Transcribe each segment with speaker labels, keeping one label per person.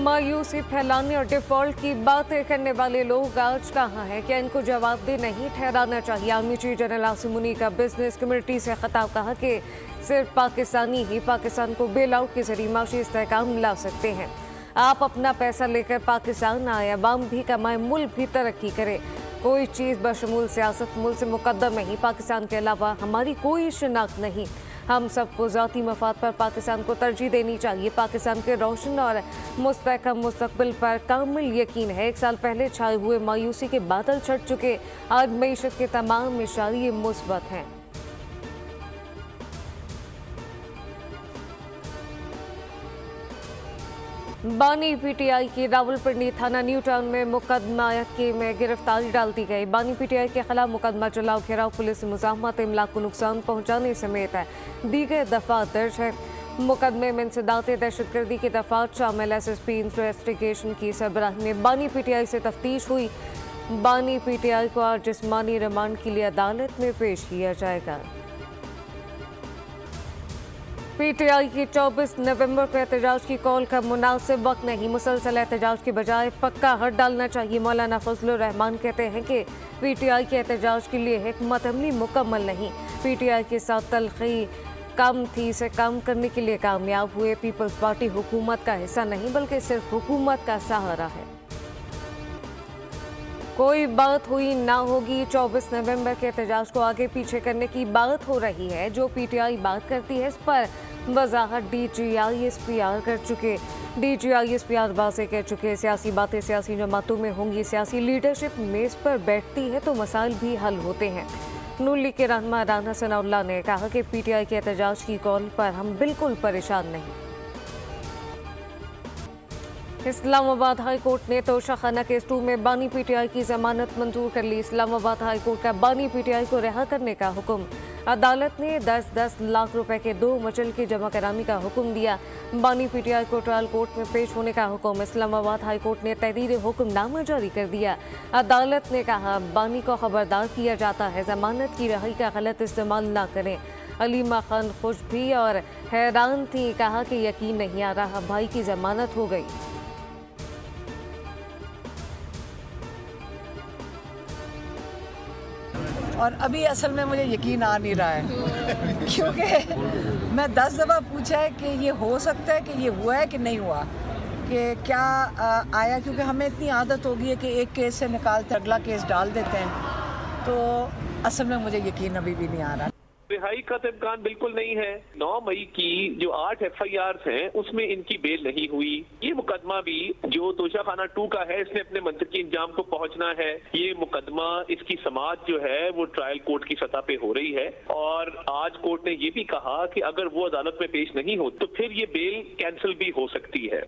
Speaker 1: मायूसी फैलाने और डिफॉल्ट की बातें करने वाले लोग आज कहाँ हैं? क्या इनको जवाबदेह नहीं ठहराना चाहिए? Army chief general Asim Munir का बिजनेस कम्युनिटी से खिताब, कहा कि सिर्फ पाकिस्तानी ही पाकिस्तान को बेल आउट के जरिए माशी इस्तेहकाम ला सकते हैं। आप अपना पैसा लेकर पाकिस्तान आए, अवाम भी कमाए, मुल्क भी तरक्की करे। कोई चीज़ बशमूल सियासत मुल्क से मुकद्दम नहीं। पाकिस्तान के अलावा हमारी कोई शिनाख्त नहीं। हम सबको ज़ाती मफाद पर पाकिस्तान को तरजीह देनी चाहिए। पाकिस्तान के रोशन और मुस्तहकम मुस्तकबिल पर कामिल यकीन है। 1 साल पहले छाए हुए मायूसी के बादल छट चुके। आज मईशत के तमाम इशारे मुस्बत हैं। बानी पीटीआई की रावलपिंडी थाना न्यू टाउन में मुकदमा के में गिरफ्तारी डाल दी गई। बानी पीटीआई के खिलाफ मुकदमा चलाओ, घेराव, पुलिस मुज़ाहमत, इमलाक को नुकसान पहुंचाने समेत है दीगर दफात दर्ज है। मुकदमे में इंसदात दहशतगर्दी की दफात शामिल। SSP इन्वेस्टिगेशन की सरबराही में बानी पीटीआई से तफ्तीश हुई। बानी पीटीआई को आज जिस्मानी रिमांड के लिए अदालत में पेश किया जाएगा। पीटीआई की 24 नवंबर को एहतजाज की कॉल का मुनासिब वक्त नहीं। मुसलसल एहतजाज के बजाय पक्का हद डालना चाहिए। मौलाना फजलुर रहमान कहते हैं कि पीटीआई के एहतजाज के लिए हिकमत अमली मुकम्मल नहीं। पीटीआई के साथ तलखी कम थी, इसे कम करने के लिए कामयाब हुए। पीपल्स पार्टी हुकूमत का हिस्सा नहीं बल्कि सिर्फ हुकूमत का सहारा है। कोई बात हुई ना होगी। 24 नवंबर के एहतजाज को आगे पीछे करने की बात हो रही है। जो पीटीआई बात करती है इस पर वजाहत DGISPR कर चुके। DGISPR वाज़ेह कह चुके सियासी बातें सियासी जमातों में होंगी। सियासी लीडरशिप मेज़ पर बैठती है तो मसाइल भी हल होते हैं। नून लीग के रहनुमा राना सनाउल्लाह ने कहा कि पीटीआई के एहतजाज की कॉल पर हम बिल्कुल परेशान नहीं। इस्लामाबाद हाई कोर्ट ने तोशाखाना केस 2 में बानी पीटीआई की जमानत मंजूर कर ली। इस्लामाबाद हाई कोर्ट का बानी पीटीआई को रिहा करने का हुक्म। अदालत ने 10-10 लाख रुपए के 2 मचल की जमा कराने का हुक्म दिया। बानी पीटीआई को ट्रायल कोर्ट में पेश होने का हुक्म। इस्लामाबाद हाई कोर्ट ने तहरीर हुक्मनामा जारी कर दिया। अदालत ने कहा बानी को खबरदार किया जाता है, जमानत की रिहाई का गलत इस्तेमाल ना करें। अलीमा खान खुश भी और हैरान थी, कहा कि यकीन नहीं आ रहा भाई की जमानत हो गई।
Speaker 2: और अभी असल में मुझे यकीन आ नहीं रहा है क्योंकि मैं 10 दफ़ा पूछा है कि ये हो सकता है कि ये हुआ है कि नहीं हुआ, कि क्या आया, क्योंकि हमें इतनी आदत हो गई है कि एक केस से निकालते अगला केस डाल देते हैं। तो असल में मुझे यकीन अभी भी नहीं आ रहा।
Speaker 3: रिहाई का तो इम्कान बिल्कुल नहीं है। 9 मई की जो 8 FIRs हैं उसमें इनकी बेल नहीं हुई। ये मुकदमा भी जो तोशाखाना 2 का है, इसने अपने मंतकी इंजाम को पहुंचना है। ये मुकदमा, इसकी समाअत जो है वो ट्रायल कोर्ट की सतह पे हो रही है और आज कोर्ट ने ये भी कहा कि अगर वो अदालत में पेश नहीं हो तो फिर ये बेल कैंसिल भी हो सकती है।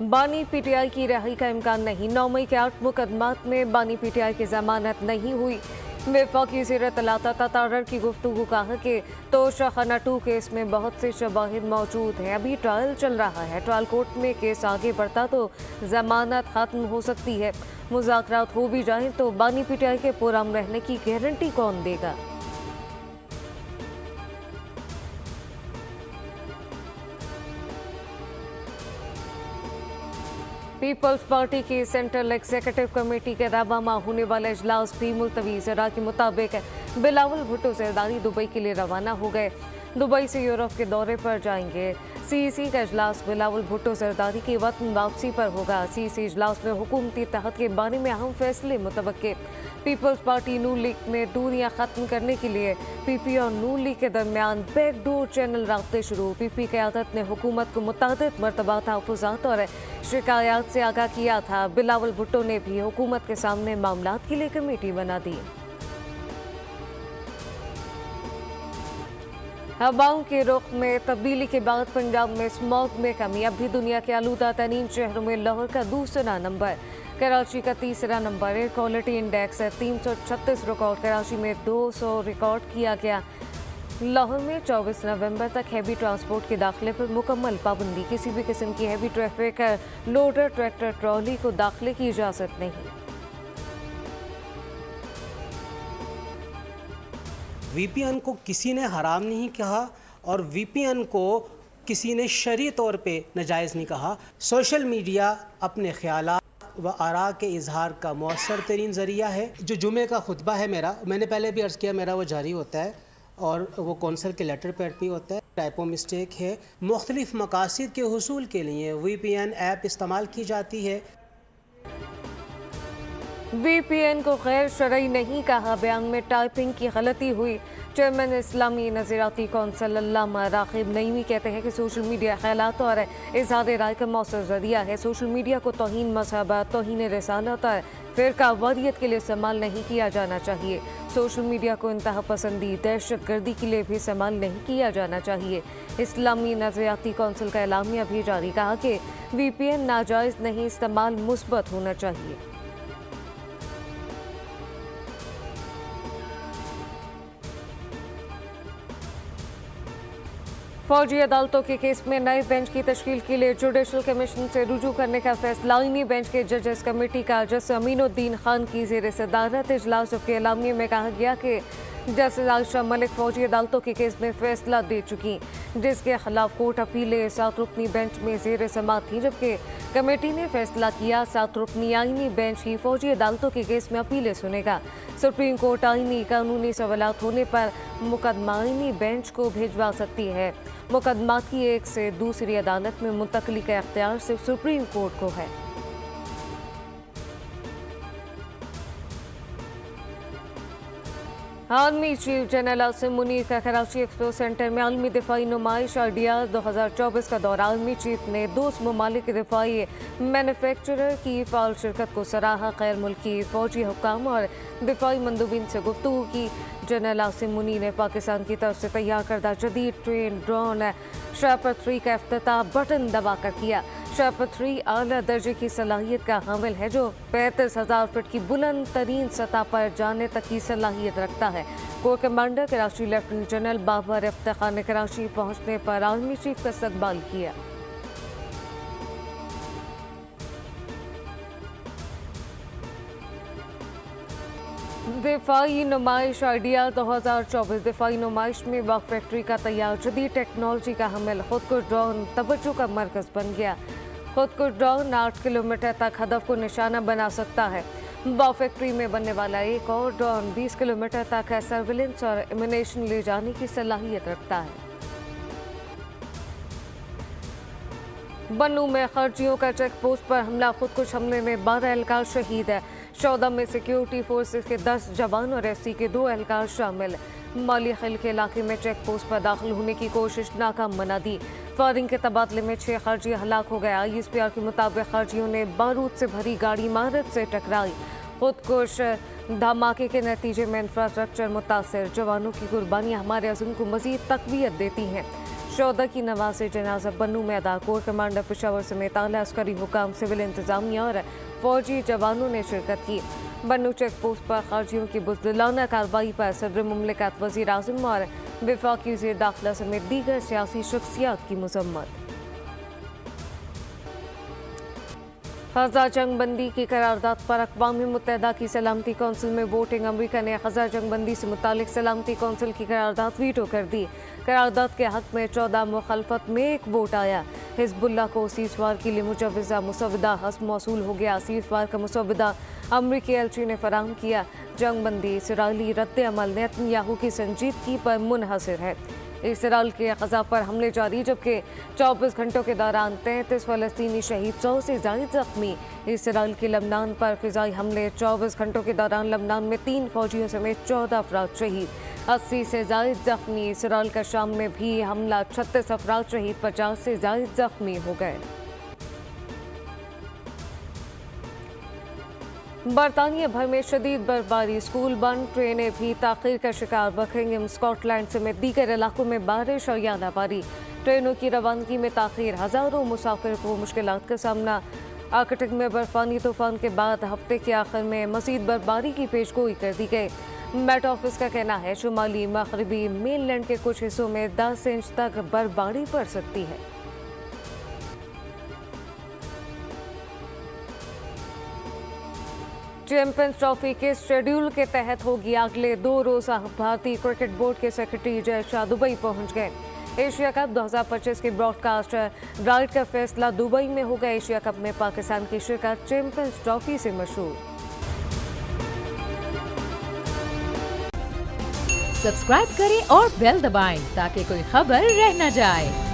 Speaker 1: बानी पीटीआई की रिहाई का इम्कान नहीं। 9 मई के 8 मुकदमात में बानी पीटीआई की जमानत नहीं हुई। वफाकी ज़ेर तलाता ततारर की गुफ्तगू कहा कि तोशाखाना 2 केस में बहुत से शवाहिद मौजूद हैं। अभी ट्रायल चल रहा है। ट्रायल कोर्ट में केस आगे बढ़ता तो जमानत खत्म हो सकती है। मुज़ाकरात हो भी जाएं तो बानी पीटीआई के पुरअमन रहने की गारंटी कौन देगा? पीपल्स पार्टी की सेंट्रल एग्जीक्यूटिव कमेटी के रवाना होने वाला इजलास भी मुलतवी। ज़रा के मुताबिक बिलावल भुट्टो ज़रदारी दुबई के लिए रवाना हो गए। दुबई से यूरोप के दौरे पर जाएंगे। CEC का इजलास बिलावल भुट्टो ज़रदारी की वतन वापसी पर होगा। CEC इजलास में हुकूमती तहत के बारे में अहम फैसले मुतवक्के। पीपल्स पार्टी नून लीग में दूरियां खत्म करने के लिए PP और नून लीग के दरमियान बैकडोर चैनल राब्ते शुरू। PP क़यादत ने हुकूमत को मुतअद्दिद मरतबा तहफ़्फ़ुज़ात और शिकायत से आगाह किया था। बिलावल भुट्टो ने भी हुकूमत के सामने मामलात के लिए कमेटी बना दी। हवाओं के रुख में तब्दीली के बाद पंजाब में स्मॉग में कमी। अब भी दुनिया के आलूदा तरीन शहरों में लाहौर का दूसरा नंबर, कराची का तीसरा number. Air quality index 336 record, Karachi में 200 रिकॉर्ड किया गया। लाहौर में 24 नवंबर तक हैवी ट्रांसपोर्ट के दाखिले पर मुकम्मल पाबंदी। किसी भी किस्म की heavy traffic, loader, tractor, trolley को दाखिले की इजाज़त नहीं।
Speaker 4: VPN को किसी ने हराम नहीं कहा और VPN को किसी ने शरई तौर पे नाजायज़ नहीं कहा। सोशल मीडिया अपने ख्यालात व आरा के इजहार का मौसर तरीन ज़रिया है। जो जुमे का खुतबा है मेरा, मैंने पहले भी अर्ज़ किया, मेरा वो जारी होता है और वो कौंसल के लेटर पैड भी होता है। टाइपो मिस्टेक है, मुख्तलिफ मकासद के हुसूल के लिए VPN ऐप इस्तेमाल की जाती है।
Speaker 1: VPN को गैर शरई नहीं कहा, बयान में टाइपिंग की गलती हुई। चेयरमैन इस्लामी नज़रियाती कौंसिल अल्लामा राग़िब नईमी कहते हैं कि सोशल मीडिया ख़यालात और इज़हार राय का मौसर ज़रिया है। सोशल मीडिया को तौहीन मज़हब, तौहीन रिसालत और फ़िरका वारियत के लिए इस्तेमाल नहीं किया जाना चाहिए। सोशल मीडिया को इंतहा पसंदी, दहशत गर्दी के लिए भी इस्तेमाल नहीं किया जाना चाहिए। इस्लामी नज़रियाती कौंसिल का एलामिया भी जारी, कहा कि VPN नाजायज़ नहीं, इस्तेमाल मुस्बत होना चाहिए। फौजी अदालतों के केस में नए बेंच की तश्कील के लिए जुडिशल कमीशन से रुजू करने का फैसला। आईनी बेंच के जजेस कमेटी का जस्टिस अमीनुद्दीन खान की ज़ेर सदारत इजलास, जबकि एलामिया में कहा गया कि जस्टिस आयशा मलिक फौजी अदालतों के केस में फैसला दे चुकी, जिसके खिलाफ कोर्ट अपीलें 7 रुकनी बेंच में ज़ेर समाअत थी, जबकि कमेटी ने फैसला किया 7 रुकनी आईनी बेंच ही फौजी अदालतों के केस में अपीलें सुनेगा। सुप्रीम कोर्ट आईनी कानूनी सवालात होने पर मुकदमा आईनी बेंच को भिजवा सकती है। मुकदमा की एक से दूसरी अदालत में मुंतकली का इख्तियार सिर्फ सुप्रीम कोर्ट को है। आलमी चीफ जनरल आसिम मुनीर का कराची एक्सपो सेंटर में आलमी दिफाई नुमाइश आइडियाज़ 2024 का दौरा। आलमी चीफ ने दोस्त ममालिक के दिफाई मैन्युफैक्चरर की फाल शिरकत को सराहा। गैर मुल्की फौजी हुक्काम और दिफाई मंदूबिन से गुफ्तगू की। जनरल आसिम मुनीर ने पाकिस्तान की तरफ से तैयार करदा जदीद ट्रेन ड्रोन शेपर्ड 3 का इफ्तिताह बटन दबाकर किया। शेपर्ड 3 आला दर्जे की सलाहियत का हामिल है, जो 35,000 फीट की बुलंद तरीन सतह पर जाने तक की सलाहियत रखता है। Core commander Karachi lieutenant general Babar Iftikhar ने कराची पहुंचने पर आर्मी चीफ का इस्तकबाल किया। दिफाई नुमाइश आइडिया 2024। दिफाई नुमाइश में वाक फैक्ट्री का तैयार जदीद टेक्नोलॉजी का हामिल खुदकुश ड्रोन तवज्जो का मरकज बन गया। खुदकुश ड्रोन 8 किलोमीटर तक हदफ को निशाना बना सकता है। वाक फैक्ट्री में बनने वाला एक और ड्रोन 20 किलोमीटर तक सर्विलेंस और इम्यूनेशन ले जाने की सलाहियत रखता है। बन्नू में खर्चियों का चेक पोस्ट पर हमला, खुदकुश हमले में 12 एहलकार शहीद है। 14 में सिक्योरिटी फोर्सेस के 10 जवान और SC के 2 एहलकार शामिल। माली खिल के इलाके में चेक पोस्ट पर दाखिल होने की कोशिश नाकाम बना दी। फायरिंग के तबादले में 6 खर्जी हलाक हो गया। ISPR के मुताबिक खर्जियों ने बारूद से भरी गाड़ी इमारत से टकराई। खुदकुश धमाके के नतीजे में इंफ्रास्ट्रक्चर मुतासर। जवानों की कुर्बानियाँ हमारे अज़्म को मज़ीद तक़वियत देती हैं। 14 की नवाज़ जनाजा बन्नू में अदा। कोर कमांडर पेशावर समेत आला अस्करी हुकाम, सिविल इंतजामिया और फौजी जवानों ने शिरकत की। बन्नू चेक पोस्ट पर खर्जियों की बुज़दिलाना कार्रवाई पर सदर मुमलिकत, वज़ीर आज़म और वफाकी वज़ीर दाखिला समेत दीगर सियासी शख्सियात की मज़म्मत। ख़ज़ा जंग बंदी की करारदाद पर अक़वाम मुत्तहिदा की सलामती कौंसिल में वोटिंग। अमरीका ने ख़ज़ा जंग बंदी से मुतालिक सलामती कौंसिल की करारदाद वीटो कर दी। करारदाद के हक़ में 14 मुखालफत में 1 वोट आया। हिज़्बुल्लाह को सीज़फायर के लिए मुजव्वज़ा मुसवदा हस्ब मौसूल हो गया। सीज़फायर का मुसवदा अमरीकी एलची ने फराहम किया। जंग बंदी इसराइली रद्द अमल नेतन्याहू की संजीदगी पर मुनहसर है। इसराइल के ग़ज़ा पर हमले जारी, जबकि 24 घंटों के दौरान 33 फ़लस्तीनी शहीद, 100 से ज़ायद ज़ख्मी। इसराइल के लबनान पर फ़िज़ाई हमले, 24 घंटों के दौरान लबनान में 3 फ़ौजियों समेत 14 अफराद शहीद, 80 से ज़ायद ज़ख्मी। इसराइल का शाम में भी हमला, 36 अफराद शहीद, 50 से ज़ायद ज़ख्मी हो गए। बरतानिया भर में शदीद बर्फबारी, स्कूल बंद, ट्रेनें भी ताख़ीर का शिकार। बकिंघम, स्कॉटलैंड समेत दीगर इलाकों में बारिश और यादाबारी। ट्रेनों की रवानगी में ताख़ीर, हज़ारों मुसाफिर को मुश्किलात का सामना। आर्कटिक में बर्फानी तूफान के बाद हफ्ते के आखिर में मज़ीद बर्फबारी की पेशगोई कर दी गई। मेट ऑफिस का कहना है शुमाली मगरबी मेनलैंड के कुछ हिस्सों में 10 इंच तक बर्फबारी पड़ सकती है। चैंपियंस ट्रॉफी के शेड्यूल के तहत होगी अगले 2 रोज़ा। भारतीय क्रिकेट बोर्ड के सेक्रेटरी जय शाह दुबई पहुंच गए। एशिया कप 2025 की ब्रॉडकास्ट राइट का फैसला दुबई में होगा। एशिया कप में पाकिस्तान की शिरकत चैंपियंस ट्रॉफी से मशहूर।
Speaker 5: सब्सक्राइब करें और बेल दबाएं ताकि कोई खबर रह न जाए।